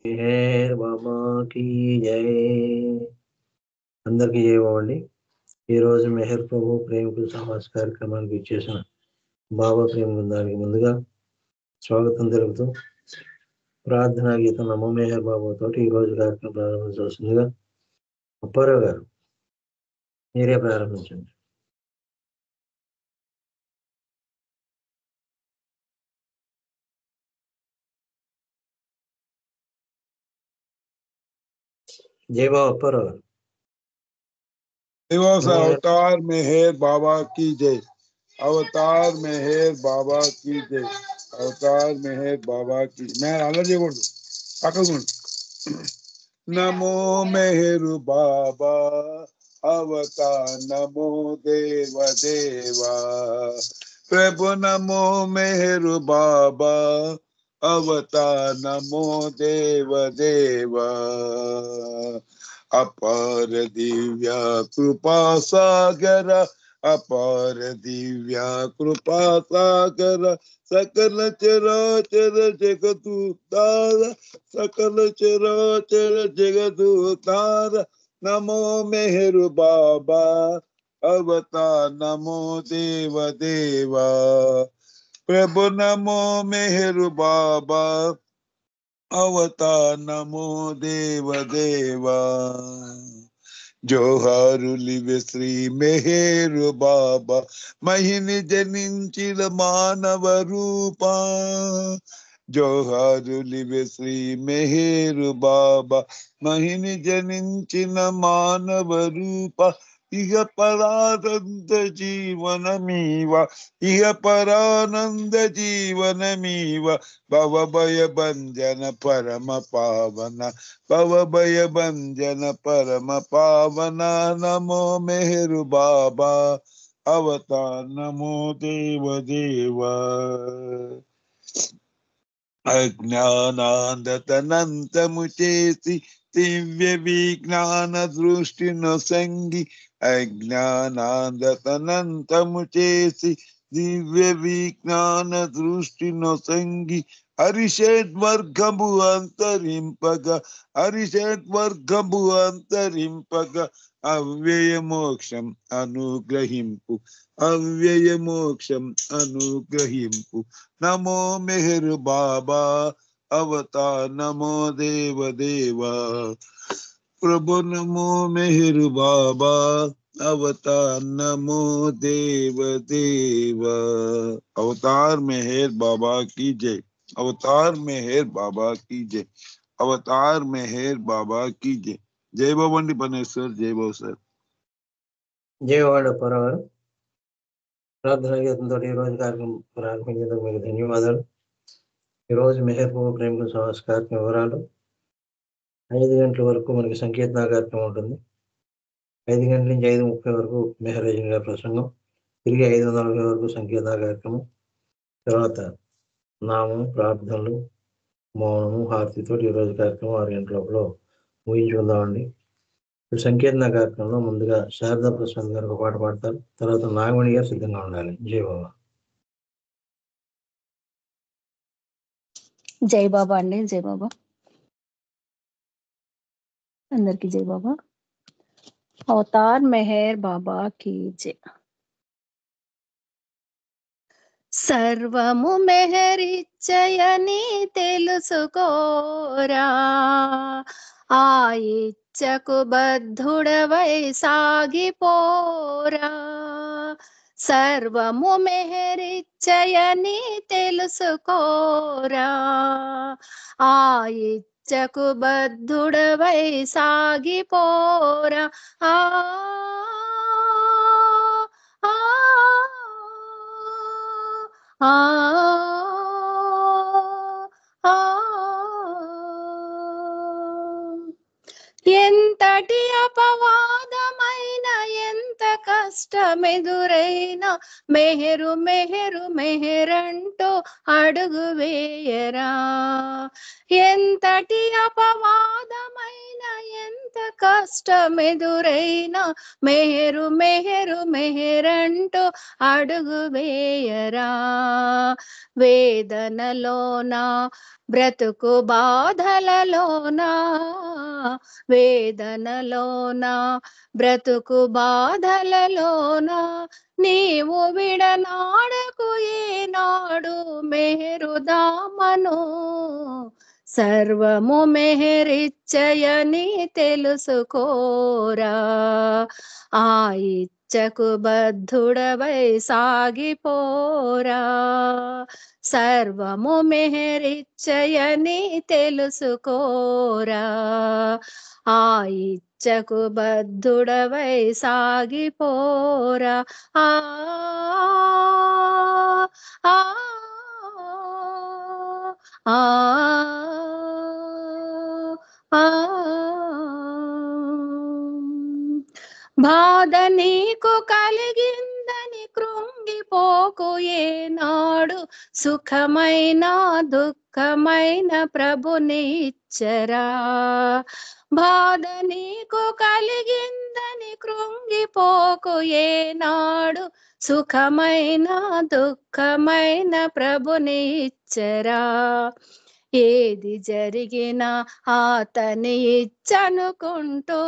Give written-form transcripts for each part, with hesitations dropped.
మెహర్ బాబాకి జై. అందరికీ జై బాబండి. ఈరోజు మెహర్ ప్రభు ప్రేమకు సమాస్ కార్యక్రమానికి ఇచ్చేసిన బాబా ప్రేమ బృందానికి ముందుగా స్వాగతం తెలుపుతూ ప్రార్థనా గీతం నమో మెహర్ బాబా తోటి ఈరోజు కార్యక్రమం ప్రారంభించవలసిందిగా అప్పారావు గారు మీరే ప్రారంభించండి. जय बाबा अप्पाराव गाరు. अवतार मेहर बाबा की जय. अवतार मेहर बाबा की जय. अवतार मेहर बाबा की. मैं अलग नमो मेहर बाबा अवतार नमो देव देवा प्रभु नमो मेहर बाबा अवतार नमो देव देवा अपार दिव्या कृपा सागर अपार दिव्या कृपा सागर सकल चराचर जगदूतार सकल चराचर जगदूतार नमो मेहर बाबा अवतार नमो देव देवा प्रभु नमो मेहर बाबा अवतार नमो देव देवा జోహారులివే శ్రీ మెహేరు బాబా మహిని జనించిన మానవ రూపా జోహారులివే శ్రీ మెహేరు బాబా మహిని జనించిన మానవ రూప ఇహ పరానంద జీవనమీవ ఇహ పరానంద జీవనమీవ భవభయ భంజన పరమ పావన భవభయ భంజన పరమ పావన నమో మెహరు బాబా అవతార్ నమో దేవ దేవ అజ్ఞానాందతనంతము చేసి దివ్య విజ్ఞాన దృష్టి నొసంగి అజ్ఞానాందతనంతము చేసి దివ్య విజ్ఞాన దృష్టి నొసంగి హరిషడ్వర్గము అంతరింపగా హరిషడ్వర్గము అంతరింపగా అవ్యయ మోక్షం అనుగ్రహింపు అవ్యయ మోక్షం అనుగ్రహింపు నమో మెహరు బాబా అవతార్ నమో దేవ దేవా ప్రభు నమో మెహరు బాబా अवतार नमो देव देवा अवतार मेहर बाबा की जय. अवतार मेहर बाबा की जय. अवतार मेहर बाबा की जय. जय बाबा पनेश्वर जय बाबा सर. జై బాబా అప్పారావు గారు. ప్రార్థనా గీతంతో ఈరోజు కార్యక్రమం ప్రారంభించేందుకు మీకు ధన్యవాదాలు. ఈరోజు మెహర్ ప్రభు ప్రేమకు సమాస్ కార్యక్రమం వివరాలు 5 గంటల వరకు మనకి సంకీర్తన కార్యక్రమం ఉంటుంది. 5 గంటల నుంచి 5:30 వరకు మెహరాజన్ గారి ప్రసంగం, తిరిగి 5:40 వరకు సంకీర్తన కార్యక్రమం, తర్వాత నామం, ప్రార్థనలు, మౌనము, హారతితో ఈరోజు కార్యక్రమం 6 గంటల లోపల ముగించుకుందామండి. సంకీర్తన కార్యక్రమంలో ముందుగా శారదా ప్రసాద్ గారు ఒక పాట పాడతారు. తర్వాత నాగమణి గారు సిద్ధంగా ఉండాలి. జై బాబా. జై బాబా అండి. జై బాబా అందరికి జై బాబా. అవతార్ మెహర్ బాబా కీ జై. సర్వము మెహరిచ్చయని తెలుసుకోరా, ఆ ఇచ్చకు బద్ధుడవై సాగిపోరా. సర్వము మెహరిచ్చయని తెలుసుకోరా, ఆ ఇచ్చకు బద్ధుడవై సాగిపోరా. ఆ ఎంతటి అపవాదమైన ఎంత కష్టమెదురైనా మెహరు మెహరు మెహరంటూ అడుగు వేయరా. ఎంతటి అపవాదమైన ఎంత కష్టమెదురైనా మెహరు మెహరు మెహరంటూ అడుగు వేయరా. వేదనలోనా బ్రతుకు బాధలలోనా, వేదనలోనా బ్రతుకు బాధలలోనా నీవు విడనాడకు ఏనాడు మెహరుదామను. సర్వము మెహరిచ్చయని తెలుసుకోరా. ఆ ఇచ్చకు బద్ధుడవై సాగిపోరా. సర్వము మెహరిచ్చయని తెలుసుకోరా. ఆ ఇచ్చకు బద్ధుడవై సాగిపోరా. ఆ ఆ ఆ ఆ బాధ నీకు కలిగిందని కృంగిపోకు ఏనాడు. సుఖమైన దుఃఖమైన ప్రభునిచ్చరా. బాధ నీకు కలిగిందని కృంగిపోకు ఏనాడు. సుఖమైన దుఃఖమైన ప్రభునిచ్చరా. ఏది జరిగినా అతని ఇచ్చనుకుంటూ,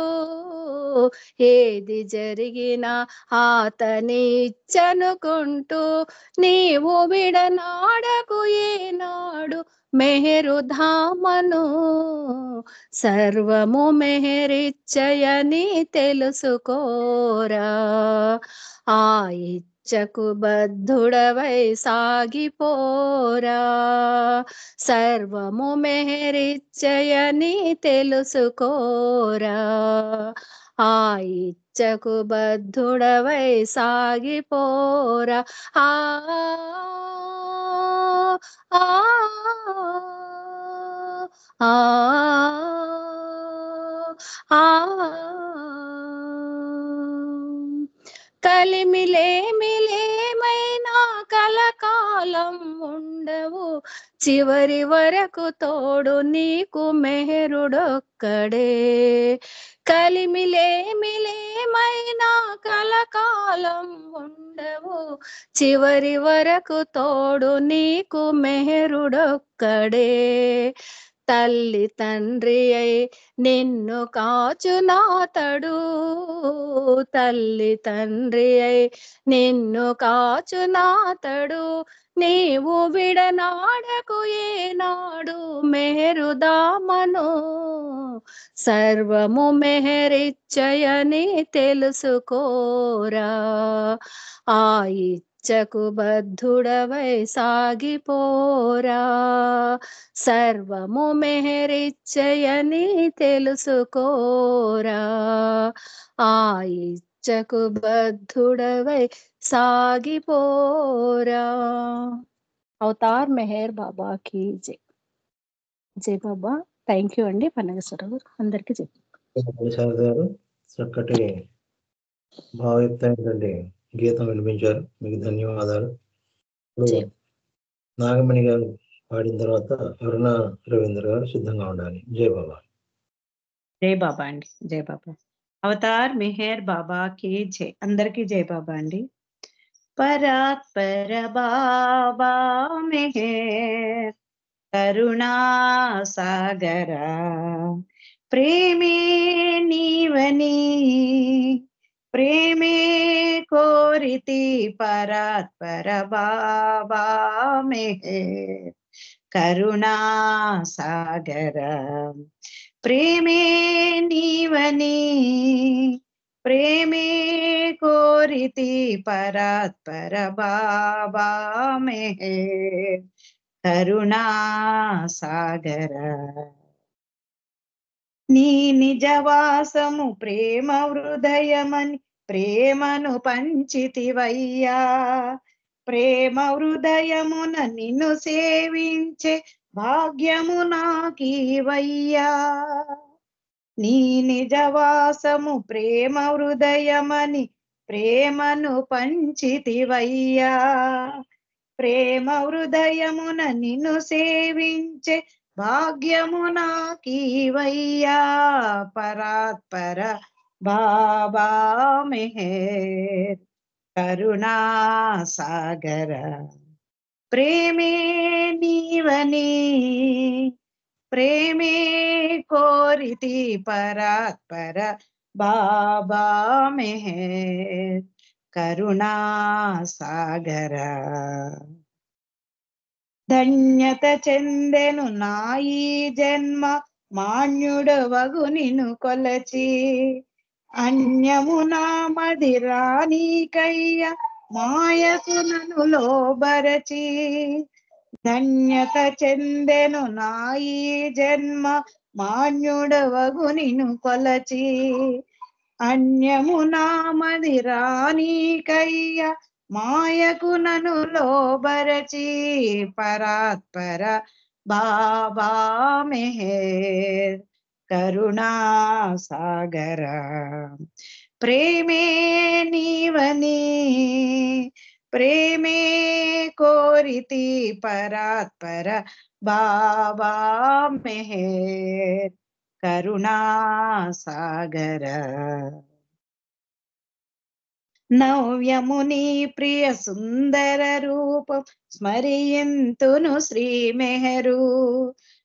ఏది జరిగినా అతని ఇచ్చనుకుంటూ నీవు విడనాడకు ఏనాడు మెహరుధామను. సర్వము మెహరిచ్చయని తెలుసుకోరా. ఆ ఇచ్చకు బద్ధుడవై సాగిపోరా. సర్వము మెహరిచ్చయని తెలుసుకోరా. ఆ ఇచ్చకు బద్ధుడవై సాగిపోరా. ఆ ఆ ఆ ఆ కలిమిలేమిలేమైనా కలకాలం ఉండవు. చివరి వరకు తోడు నీకు మెహరుడొక్కడే. కలిమిలేమిలేమైనా కలకాలం ఉండవు. చివరి వరకు తోడు నీకు మెహరుడొక్కడే. తల్లి తండ్రి అయి నిన్ను కాచునాతడు. తల్లి తండ్రి అయి నిన్ను కాచునాతడు. నీవు విడనాడకు ఏనాడు మెహరుదామను. సర్వము మెహరిచ్చయని తెలుసుకోరా. ఆ ఇచ్చకు బద్ధుడవై సాగిపోరా. సర్వము మెహరిచ్చయని తెలుసుకోరా. ఆ ఇచ్చకు బద్ధుడవై సాగిపోరా. అవతార్ మెహర్ బాబా की జై. జై బాబా. థ్యాంక్ యూ అండి పన్నగేశ్వర గారు. అందరికీ జై. శారద గారు చక్కటి భావయుక్తమైనటువంటి గీతం వినిపించారు, మీకు ధన్యవాదాలు. ఇప్పుడు జై. నాగమణి గారు పాడిన తర్వాత అరుణ రవీంద్ర గారు సిద్ధంగా ఉండాలి. జై బాబా. జై బాబా అండి. జై బాబా. అవతార్ మెహర్ బాబా కి జై. అందరికీ జై బాబా అండి. పరాత్పర బాబా మెహర్ కరుణా సాగర ప్రేమే నీవని ప్రేమే కోరితి. పరాత్పర బాబా మెహర్ కరుణా సాగర ప్రేమే నీవని ప్రేమే కోరితి. పరాత్పర బాబా మెహర్ కరుణా సాగర నీ నిజవాసము ప్రేమ హృదయమని ప్రేమను పంచితివయ్యా. ప్రేమ హృదయమున నిన్ను సేవించే భాగ్యము నాకీవయ్యా. నీ నిజవాసము ప్రేమ హృదయమని ప్రేమను పంచితివయ్యా. ప్రేమ హృదయమున నిన్ను సేవించే భాగ్యము నాకీవయ్యా పరాత్పర బాబా మెహర్ కరుణా సాగర ప్రేమే నీవని ప్రేమే కోరితి పరాత్పర బాబా మెహర్ కరుణా సాగర ధన్యత చెందెను నాయి జన్మ మాన్యుడవగు నిను కొలచి అన్యము నామది రాణికయ్య మాయకు నను లోబరచి ధన్యత చెందెను నాయి జన్మ మాన్యుడవగు నిను కొలచి అన్యము నామది రాణికయ్య మాయకు నను లోబరచి పరాత్పర బాబా మెహర్ కరుణా సాగర ప్రేమే నీవని ప్రేమే కోరితి పరాత్పర బాబా మెహర్ కరుణా సాగర నవ్యముని ప్రియ సుందర రూపం స్మరియంతును శ్రీ మెహరు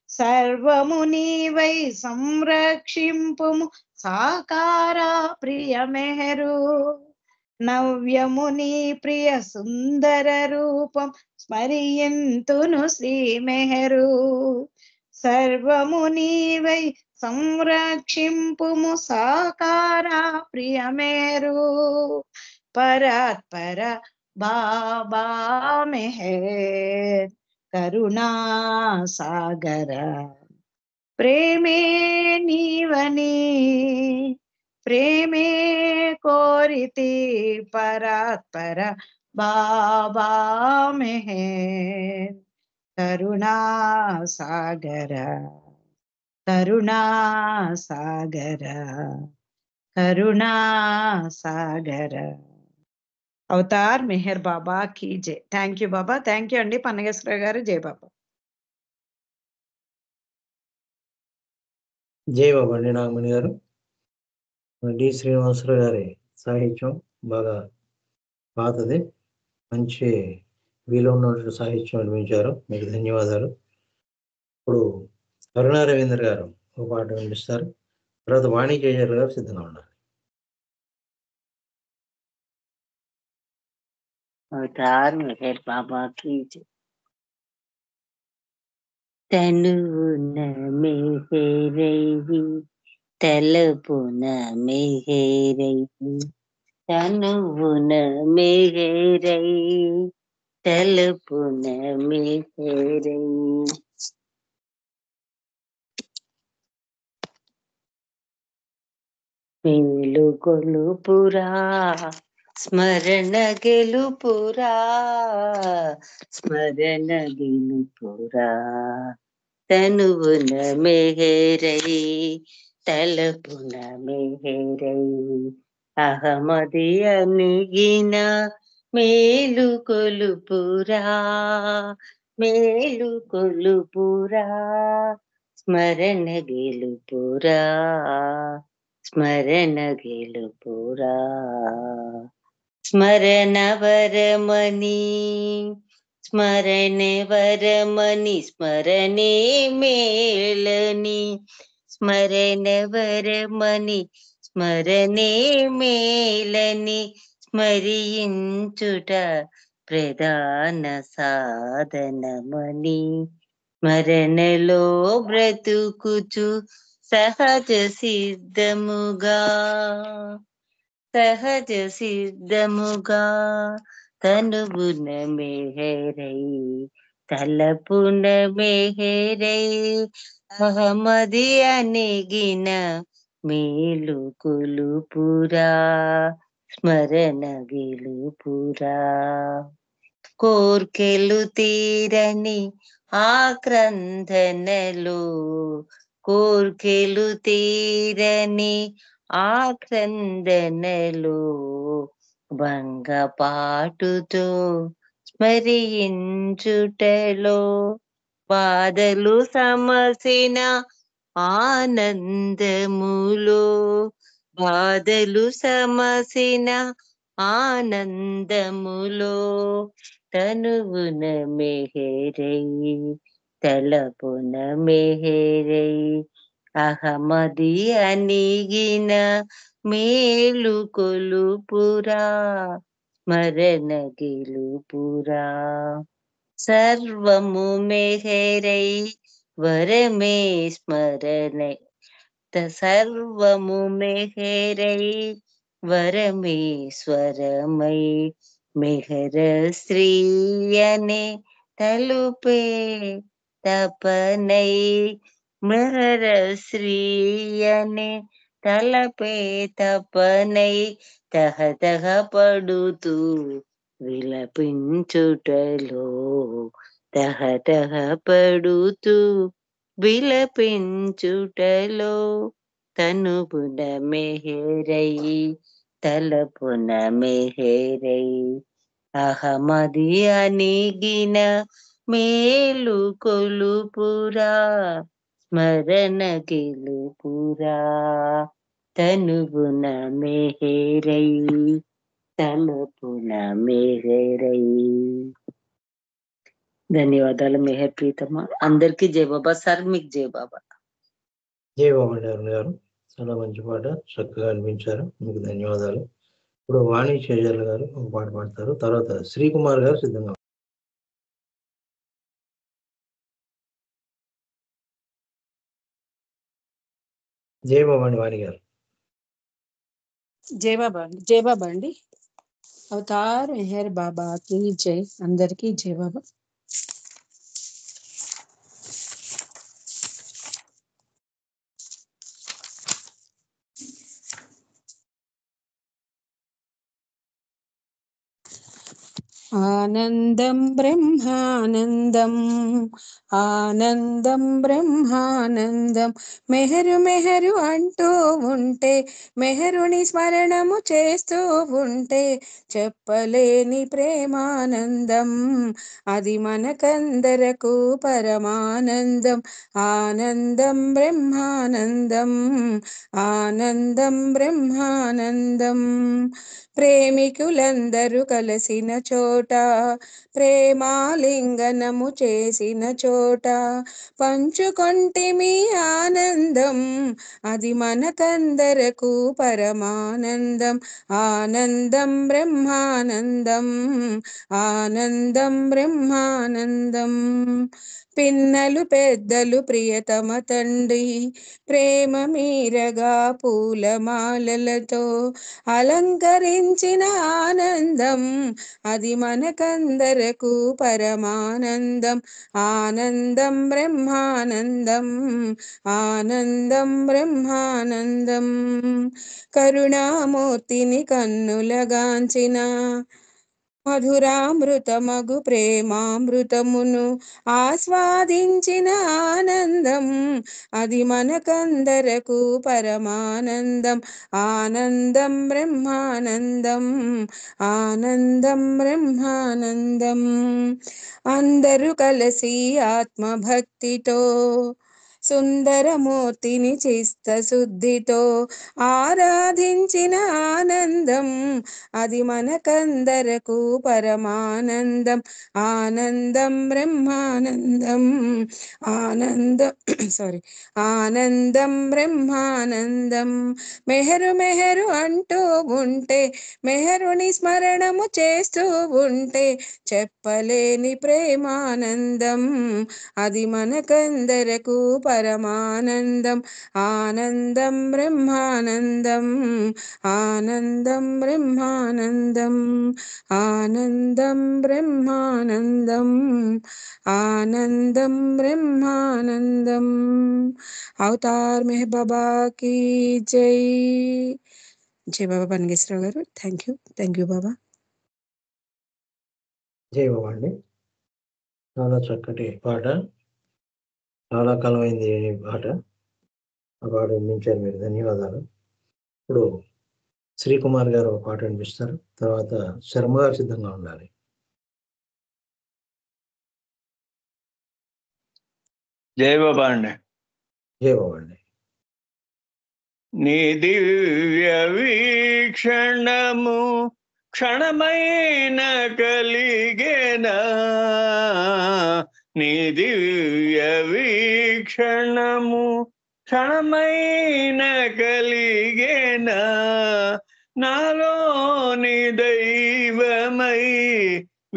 సర్వము నీవై సంరక్షింపుము సాకార ప్రియ మెహరు నవ్యముని ప్రియ సుందర రూపం స్మరియంతును శ్రీ మెహరు సర్వము నీవై సంరక్షింపుము సాకార ప్రియ మెహరు పరాత్పర బాబా మెహర్ కరుణా సాగర ప్రేమే నీవని ప్రేమే కోరితి పరాత్పర బాబా మెహర్ కరుణా సాగర కరుణా సాగర కరుణా సాగర అవతార్ మెహర్ బాబా కీ జై. Thank you Baba. Thank you అండి పన్నగేశ్వర గారు. జై బాబా. జై బాబా అండి నాగమణి గారు. డి శ్రీనివాసరావు గారి సాహిత్యం బాగా పాతది, మంచి వీలు ఉన్నటువంటి సాహిత్యం అనిపించారు. మీకు ధన్యవాదాలు. ఇప్పుడు కరుణా రవీంద్ర గారు ఒక పాట వినిపిస్తారు. తర్వాత వాణి కేజర్ గారు సిద్ధంగా ఉన్నారు. అవతార్ మెహర్ బాబా की जय. తనువున మెహరయి తలపున మెహరయి తనువున మెహరయి తలపున మెహరయి మేలుకొలుపురా స్మరణ గెలుపురా స్మరణ గెలుపురా తనువున మెహరయి తలపున మెహరయి అహమది అనిగిన మేలుకొలుపురా మేలుకొలుపురా స్మరణ గెలుపురా స్మరణ గెలుపురా స్మరణ వరమణి స్మరణ వరమణి స్మరణే మేళని స్మరణ వరమణి స్మరణే మేళని స్మరించుట ప్రధాన సాధనమని స్మరణలో బ్రతుకుచు సహజ సిద్ధముగా సహజ సిద్ధముగా తనువున మెహరయి తలపున మెహరయి అహమది అనిగిన మేలుకొలుపురా స్మరణ గెలుపురా కోర్కెలు తీరని ఆక్రందనలో కోర్కెలు తీరని ఆక్రందనలో భంగపాటుతో స్మరించుటలో బాధలు సమసిన ఆనందములో, బాధలు సమసిన ఆనందములో, తనువున మెహరై తలపున మెహరై, అహమది అనిగిన మేలు కొలుపురా, స్మరణ గెలుపురా. సర్వము మెహరై వరమే స్మరణై, సర్వము మెహరై వరమే స్వరమై, మెహర శ్రీయనే తలుపే తపనై, మెహర శ్రీయనే తలపే తపనై, తహ తహ పడుతూ విలపించుటలో, తహ తహ పడుతూ విలపించుటలో, తనుపున మెహరై తలపున మెహరై, అహమది అనిగిన మేలు కొలుపురా, స్మరణ గెలుపురా. తనువున మెహరై తలపున మెహరై. ధన్యవాదాలు మెహర్ ప్రీతమ్మ. అందరికీ జై బాబా. సార్ మీకు జై బాబా. జై బాబా అరుణ్ గారు, చాలా మంచి పాట, చక్కగా అనిపించారు, మీకు ధన్యవాదాలు. ఇప్పుడు వాణి చేజర్ల గారు ఒక పాట పాడతారు, తర్వాత శ్రీకుమార్ గారు సిద్ధంగా. జై బాబా అండి వాణి గారు. జై బాబా అండి, జై బాబా అండి. అవతార్ మెహర్ బాబాకి జై. అందరికీ జై బాబా. ఆనందం బ్రహ్మానందం, ఆనందం బ్రహ్మానందం, మెహరు మెహరు అంటూ ఉంటే, మెహరుని స్మరణము చేస్తూ ఉంటే, చెప్పలేని ప్రేమానందం, అది మనకందరకు పరమానందం. ఆనందం బ్రహ్మానందం, ఆనందం బ్రహ్మానందం. ప్రేమికులందరూ కలిసిన చోట, ప్రేమాలింగనము చేసిన చోట, పంచుకొంటిమి ఆనందం, అది మనకందరకు పరమానందం. ఆనందం బ్రహ్మానందం, ఆనందం బ్రహ్మానందం. పిన్నలు పెద్దలు ప్రియతమ తండ్రి ప్రేమ మీరగా పూలమాలలతో అలంకరించిన ఆనందం, అది మనకందరకు పరమానందం. ఆనందం బ్రహ్మానందం, ఆనందం బ్రహ్మానందం. కరుణామూర్తిని కన్నులగాంచిన మధురామృతమగు ప్రేమామృతమును ఆస్వాదించిన ఆనందం, అది మనకందరకు పరమానందం. ఆనందం బ్రహ్మానందం, ఆనందం బ్రహ్మానందం. అందరూ కలిసి ఆత్మభక్తితో సుందరమూర్తిని చిత్తశుద్ధితో ఆరాధించిన ఆనందం, అది మనకందరకు పరమానందం. ఆనందం బ్రహ్మానందం, ఆనందం ఆనందం బ్రహ్మానందం. మెహరు మెహరు అంటూ ఉంటే, మెహరుని స్మరణము చేస్తూ ఉంటే, చెప్పలేని ప్రేమానందం, అది మనకందరకు పరమానందం. ఆనందం బ్రహ్మానందం, ఆనందం బ్రహ్మానందం, ఆనందం బ్రహ్మానందం, ఆనందం బ్రహ్మానందం. అవతార్ మెహర్ బాబా की జై. జై బాబా బన్గేశ్వరరావు గారు. థ్యాంక్ యూ బాబా. జై బాబా అండి, చాలా చక్కటి పాట, చాలా కాలమైంది ఈ పాట, ఆ పాట వినిపించారు మీరు, ధన్యవాదాలు. ఇప్పుడు శ్రీకుమార్ గారు ఒక పాట వినిపిస్తారు, తర్వాత శర్మ గారు సిద్ధంగా ఉండాలి. జై బాబా అండి. జై బాబా అండి. నీ దివ్య వీక్షణము క్షణమైన కలిగేనా, నీ దివ్య వీక్షణము క్షణమైన కలిగేనా, నాలోని దైవమై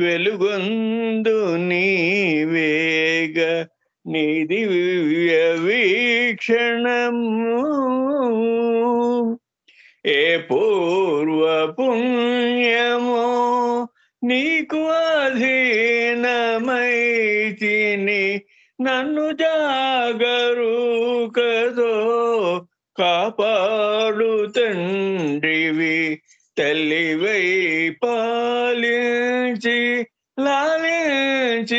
వెలుగొందు నీవేగ, నీ దివ్య వీక్షణము ఏ పూర్వ పుణ్యమో నీకు అధీనమై తిని, నన్ను జాగరూకతో కాపాడు తండ్రివి, తల్లివై పాలించి లాలించితివి,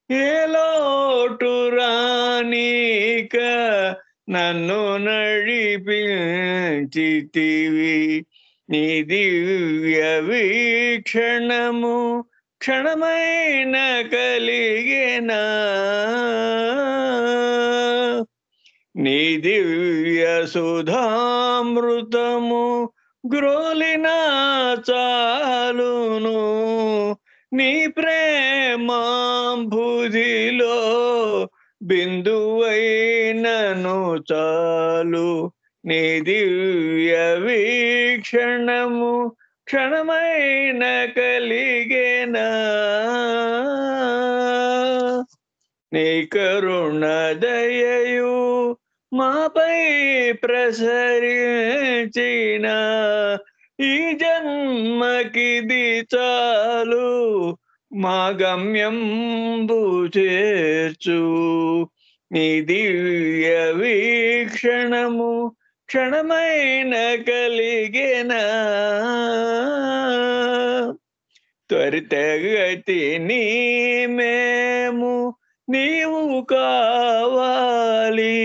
ఏ లోటు రానీక నన్ను నడిపించితివి, నీ దివ్య వీక్షణము క్షణమైన కలిగేనా, నీ దివ్య సుధామృతము గ్రోలిన చాలును, నీ ప్రేమాంబుధిలో బిందువైనను చాలు, నీ దివ్య వీక్షణము క్షణమైన కలిగేనా, నీ కరుణ దయయు మాపై ప్రసరించిన, ఈ జన్మకిది చాలు మా గమ్యంబు చేర్చు, నీ దివ్య వీక్షణము క్షణమైన కలిగేనా, త్వరితగతి నీ మేము నీవు కావాలి,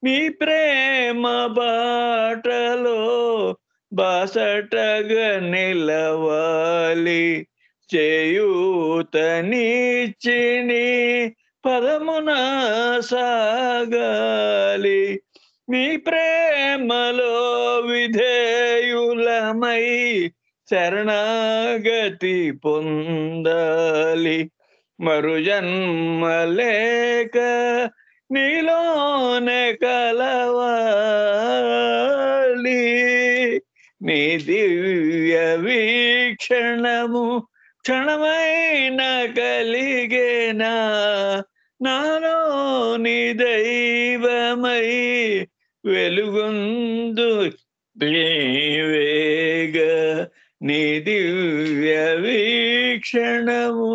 నీ ప్రేమ బాటలో బాసటగా నిలవాలి, చేయూతనిచ్చిని పదమున సాగాలి, నీ ప్రేమలో విధేయులమై శరణాగతి పొందాలి, మరు జన్మ లేక నీలోనే కలవాలి, నీ దివ్య వీక్షణము క్షణమైన కలిగేనా, నాలో నీ దైవమై వెలుగొందు వేగ, నీ దివ్య వీక్షణము.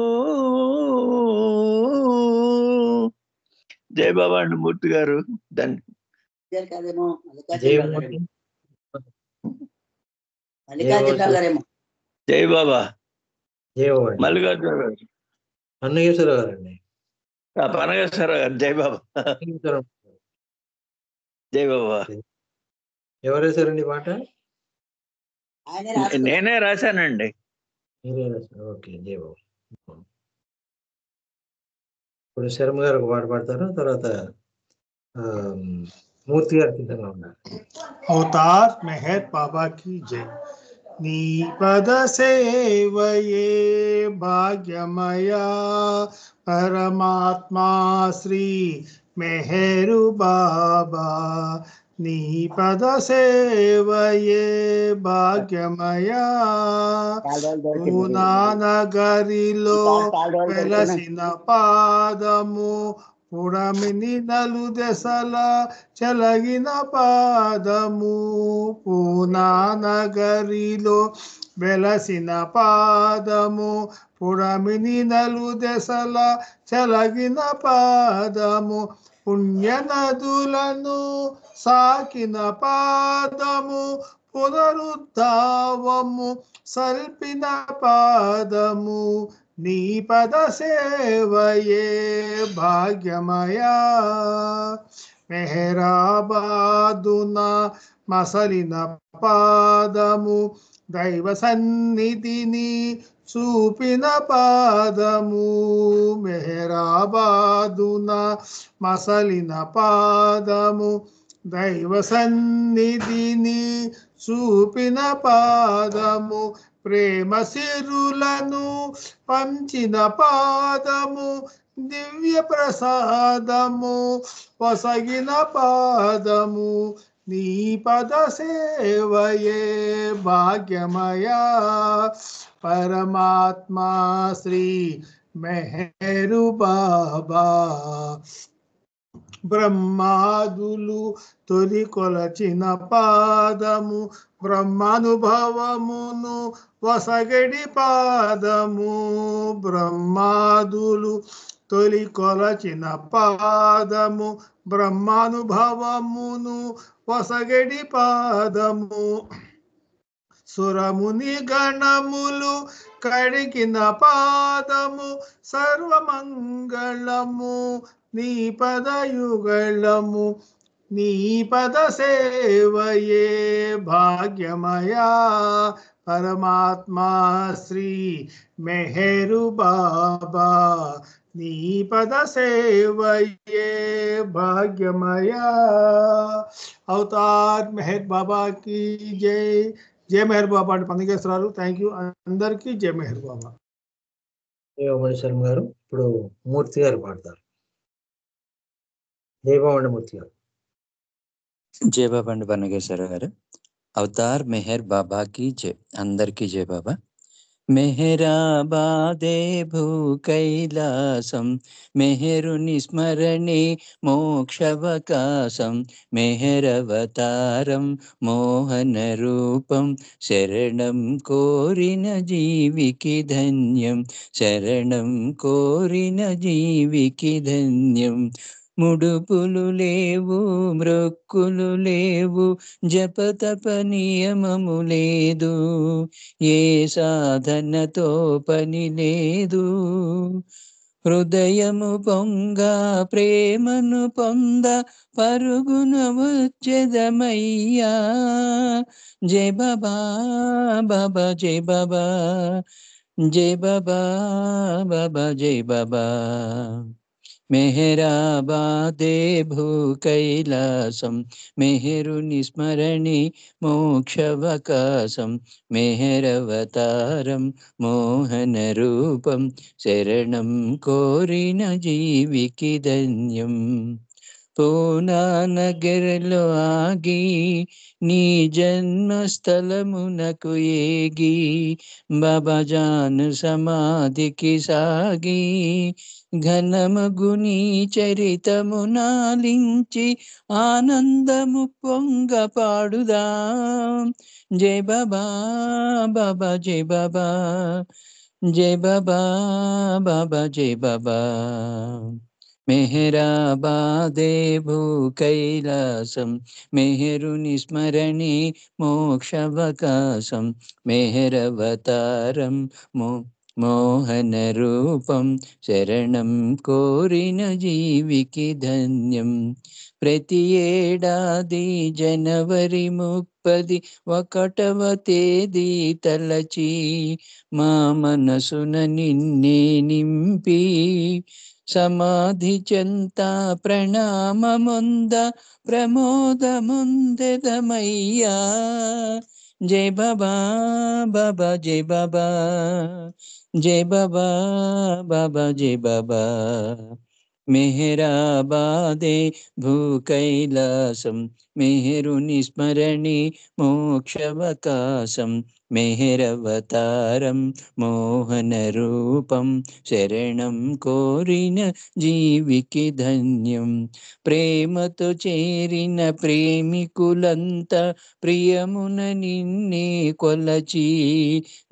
జై బాబా అండి మూర్తి గారు. జై బాబా. మల్లికార్జున గారు. అన్నగేశ్వరరావు గారండి. పనగేశ్వరరావు గారు. జై బాబా. జై బాబా. ఎవరు రాశారండి పాట? నేనే రాశానండి. ఓకే, జై బాబా. ఇప్పుడు శర్మ గారు ఒక పాట పాడతారు, తర్వాత మూర్తి గారు సిద్ధంగా ఉన్నారు. అవతార్ మెహర్ బాబా की जय। నీ పద సేవయే భాగ్యమయా పరమాత్మా శ్రీ మెహరు బాబా, నీ పద సేవయే భాగ్యమయా, పూనా నగరిలో వెలసిన పాదము, పుడమిని నలు దశల చెలగిన పాదము, పూనా నగరిలో వెలసిన పాదము, పుడమిని నలు దశల చెలగిన పాదము, పుణ్య నదులను సాకిన పాదము, పునరుద్ధావము సల్పిన పాదము, నీ పద సేవయే భాగ్యమయా, మెహరాబాదున మసలిన పాదము, దైవ సన్నిధిని చూపిన పాదము, మెహరాబాదున మసలిన పాదము, దైవ సన్నిధిని చూపిన పాదము, ప్రేమ సిరులను పంచిన పాదము, దివ్య ప్రసాదము వసగిన పాదము, నీ పద సేవయే భాగ్యమయా పరమాత్మా శ్రీ మెహరు బాబా. బ్రహ్మాదులు తొలి కొలచిన పాదము, బ్రహ్మానుభవమును వసగడి పాదము, బ్రహ్మాదులు తొలి కొలచిన పాదము, బ్రహ్మానుభవమును వసగడి పాదము, సురముని గణములు కడిగిన పాదము, సర్వమంగళము నీ పదయుగళము, నీ పద సేవయే భాగ్యమయా పరమాత్మా శ్రీ మెహరు బాబా. నీ పద సేవయే భాగ్యమయా. అవతార్ మెహర్ బాబా की జై. జై మెహర్ బాబా అంటే పందకేశ్వరాలు. థ్యాంక్ యూ అందరికీ. జై మెహర్ బాబా. శర్మ గారు ఇప్పుడు మూర్తి గారు పాడతారు. జై బాబా అండి మూర్తి గారు. జై బాబా అండి పన్నగేశ్వర గారు. అవతార్ మెహర్ బాబా की జై. అందరికీ జై బాబా. మెహరాబాదే భూ కైలాసం, మెహరుని స్మరణే మోక్షవకాశం, మెహరవతారం మోహన రూపం, శరణం కోరిన జీవికి ధన్యం, శరణం కోరిన జీవికి ధన్యం. ముడుపులు లేవు మృక్కులు లేవు, జపతప నియమము లేదు, ఏ సాధనతో పని లేదు, హృదయము పొంగ ప్రేమను పొంద పరుగున వచ్చెదమయ్యా. జై బాబా బాబా జై బాబా, జై బాబా బాబా జై బాబా. మెహరాబాదే భూ కైలాసం, మెహరుని స్మరణి మోక్షవకాశం, మెహరవతారం మోహన రూపం, శరణం కోరిన జీవికి ధన్యం. పూనానగర్లో ఆగి నీ జన్మస్థలమునకు ఏగి, బాబాజాను సమాధికి సాగి, ఘనమగుని చరితము నాలించి ఆనందము పొంగ పాడుదాం. జై బాబా బాబా జై బాబా, జై బాబా బాబా జై బాబా. మెహరాబాదే భూ కైలాసం, మెహరుని స్మరణి మోక్షవకాశం, మెహరవతారం మోహన రూపం, శరణం కోరిన జీవికి ధన్యం. ప్రతి ఏడాది జనవరి 31వ తేదీ తలచి, మా మనసున నిన్నే నింపి, సమాధి చెంత ప్రణామముంద ప్రమోదముందెదమయ్యా. జై బాబా బాబా జై బాబా, జై బాబా బాబా జై బాబా. మెహరాబాదే భూ కైలాసం, మెహరుని స్మరణి మోక్షవకాశం, మెహరవతారం మోహన రూపం, శరణం కోరిన జీవికి ధన్యం. ప్రేమతో చేరిన ప్రేమికులంతా ప్రియమున నిన్నే కొలచి,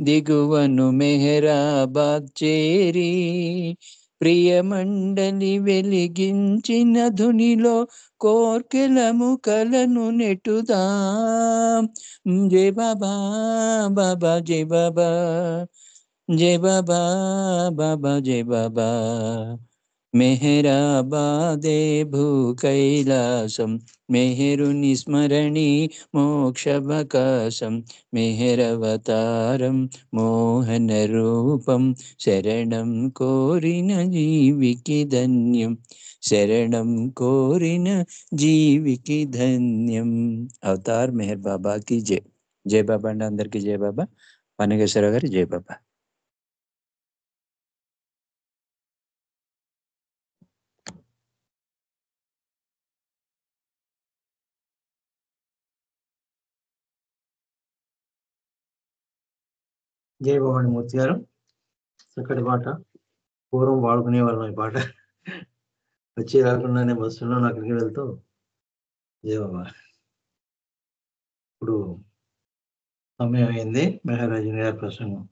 దిగువను మెహరాబాద్ చేరి, ప్రియమండలి వెలిగించిన ధునిలో కోర్కెలము కలను నెట్టుదాం. జై బాబా బాబా జై బాబా, జై బాబా బాబా జై బాబా. మెహరాబాదే భూ కైలాసం మెహరుని స్మరణి మోక్షవకాశం మెహరవతారం మోహన రూపం శరణం కోరిన జీవికి ధన్యం శరణం కోరిన జీవికి ధన్యం. అవతార్ మెహర్ బాబాకి జై. జై బాబా అండి, అందరికీ జై బాబా. పన్నగేశ్వర గారు జై బాబా. జై బాబాండి మూర్తి గారు, చక్కటి పాట. పూర్వం పాడుకునే వాళ్ళం ఈ పాట. వచ్చి రాకుండానే బస్సులో అక్కడికి వెళ్తూ జై బాబా. ఇప్పుడు సమయం అయింది మెహరాజు గారి ప్రసంగం.